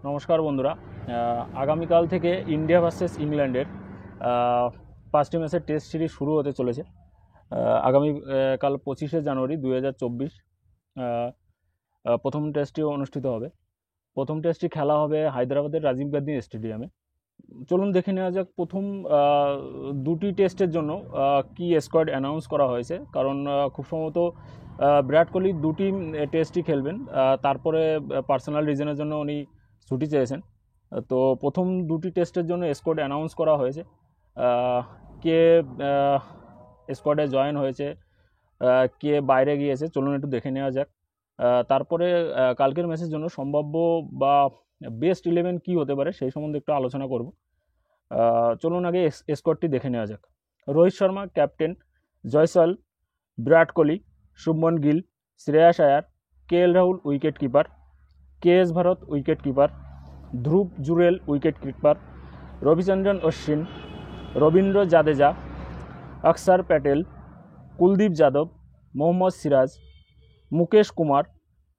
নমস্কার বন্ধুরা। আগামীকাল থেকে ইন্ডিয়া ভার্সেস ইংল্যান্ডের 5টি ম্যাচের টেস্ট সিরিজ শুরু হতে চলেছে। আগামীকাল 25শে জানুয়ারি 2024 প্রথম টেস্টটি অনুষ্ঠিত হবে। প্রথম টেস্টটি খেলা হবে হায়দ্রাবাদের রাজীব গান্ধী স্টেডিয়ামে। চলুন দেখে নেওয়া যাক প্রথম দুটি টেস্টের জন্য কি স্কোয়াড অ্যানাউন্স করা হয়েছে, কারণ খুব সম্ভবত বিরাট কোহলি দুটি টেস্টই খেলবেন, তারপরে পার্সোনাল রিজনের জন্য উনি ছুটি চেয়েছেন। তো প্রথম দুটি টেস্টের জন্য স্কোয়াড অ্যানাউন্স করা হয়েছে। কে স্কোয়াডে জয়েন হয়েছে, কে বাইরে গিয়েছে, চলুন একটু দেখে নেওয়া যাক। তারপরে কালকের ম্যাচের জন্য সম্ভাব্য বা বেস্ট 11 কী হতে পারে সেই সম্বন্ধে একটু আলোচনা করব। চলুন আগে স্কোয়াডটি দেখে নেওয়া যাক। Rohit Sharma captain, Jaiswal, Virat Kohli, Shubman Gill, Shreyas Iyer, KL Rahul wicket keeper, KS Bharat wicket keeper, Dhruv Jurel wicket keeper, Ravichandran Ashwin, Ravindra Jadeja, Axar Patel, Kuldeep Yadav, Mohammed Siraj, Mukesh Kumar,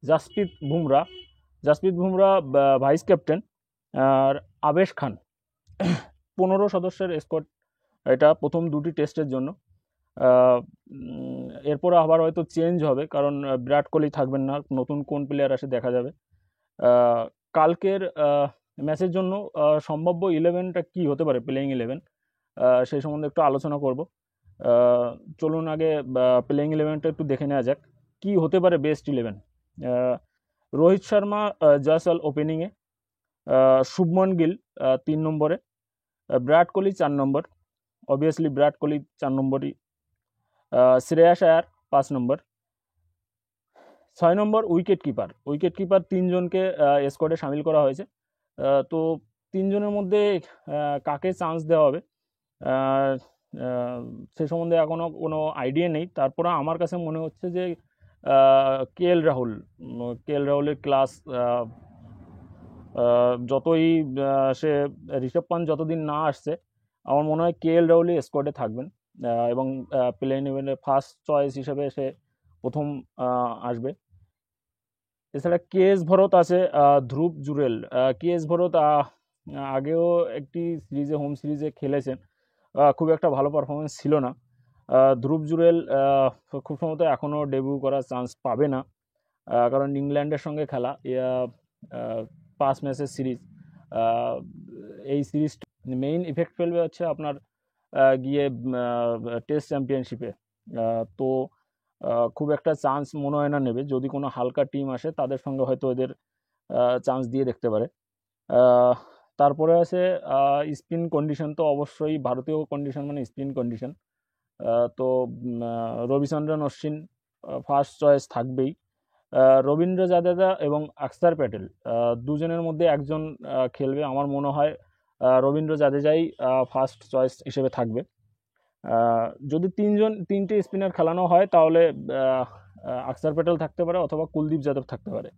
Jasprit Bumrah vice captain, আর আবেশ খান। 15 সদস্যের স্কোয়াড এটা প্রথম দুটি টেস্টের জন্য। এরপর আবার হয়তো চেঞ্জ হবে, কারণ বিরাট কোহলি থাকবেন না, নতুন কোন প্লেয়ার আসে দেখা যাবে। কালকের ম্যাচের জন্য সম্ভাব্য 11টা কী হতে পারে, প্লেয়িং 11 সেই সম্বন্ধে একটু আলোচনা করব। চলুন আগে প্লেয়িং 11টা একটু দেখে নেওয়া যাক কী হতে পারে বেস্ট 11। রোহিত শর্মা জয়সওয়াল ওপেনিংয়ে, শুভমন গিল 3 নম্বরে, বিরাট কোহলি 4 নম্বর, অবভিয়াসলি বিরাট কোহলি 4 নম্বরই, শ্রেয়াস আয়ার 5 নম্বর, 6 নম্বর উইকেট কিপার 3 জনকে স্কোয়াডে সামিল করা হয়েছে। তো 3 জনের মধ্যে কাকে চান্স দেওয়া হবে সে সম্বন্ধে এখনও কোনো আইডিয়া নেই। তারপরে আমার কাছে মনে হচ্ছে যে কেএল রাহুলের ক্লাস, যতই সে ঋষভ পান্ত যতদিন না আসছে, আমার মনে হয় কেএল রাহুলই স্কোয়াডে থাকবেন এবং প্লেইং 11-এ ফার্স্ট চয়েস হিসেবে সে প্রথম আসবে। এছাড়া কেএস ভরত আছে, ধ্রুব জুরেল। কেএস ভরত আগেও একটি সিরিজে, হোম সিরিজে খেলেছেন, খুব একটা ভালো পারফরমেন্স ছিল না। ধ্রুব জুরেল খুব সম্ভবত এখনও ডেবিউ করার চান্স পাবে না, কারণ ইংল্যান্ডের সঙ্গে খেলা 5 ম্যাচের সিরিজ। এই সিরিজ মেইন ইফেক্ট ফেলবে হচ্ছে আপনার গিয়ে টেস্ট চ্যাম্পিয়নশিপে। তো খুব একটা চান্স মনে হয় না নেবে, যদি কোনো হালকা টিম আসে তাদের সঙ্গে হয়তো এদের চান্স দিয়ে দেখতে পারে। তারপরে আছে স্পিন কন্ডিশন, তো অবশ্যই ভারতীয় কন্ডিশন মানে স্পিন কন্ডিশন, তো রবিচন্দ্রন অশ্বিন ফার্স্ট চয়েস থাকবেই। রবীন্দ্র জাদেজা এবং অক্ষর প্যাটেল দুজনের মধ্যে একজন খেলবে, আমার মনে হয় রবীন্দ্র জাদেজাই ফার্স্ট চয়েস হিসেবে থাকবে। যদি তিনটে স্পিনার খেলানো হয় তাহলে অক্ষর প্যাটেল থাকতে পারে অথবা কুলদীপ যাদব থাকতে পারে।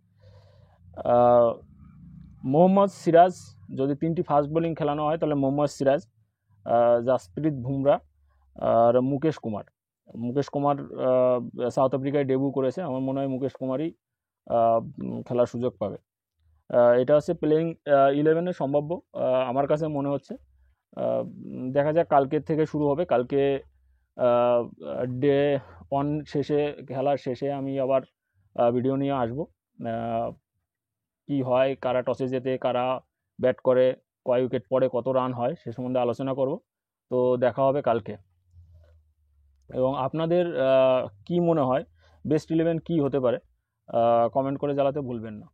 মোহাম্মদ সিরাজ, যদি 3টি ফাস্ট বোলিং খেলানো হয় তাহলে মোহাম্মদ সিরাজ, জাসপ্রীত বুমরা আর মুকেশ কুমার সাউথ আফ্রিকায় ডেবিউ করেছে, আমার মনে হয় মুকেশ কুমারই খেলার সুযোগ পাবে। এটা হচ্ছে প্লেয়িং 11-এর সম্ভাব্য, আমার কাছে মনে হচ্ছে। দেখা যাক, কালকের থেকে শুরু হবে। কালকে ডে 1 শেষে, খেলার শেষে আমি আবার ভিডিও নিয়ে আসবো। কি হয়, কারা টসে জেতে, কারা ব্যাট করে, কয় উইকেট পড়ে, কত রান হয়, সে সম্বন্ধে আলোচনা করব। তো দেখা হবে কালকে। এবং আপনাদের কি মনে হয় বেস্ট 11 কি হতে পারে, কমেন্ট করে জানাতে ভুলবেন না।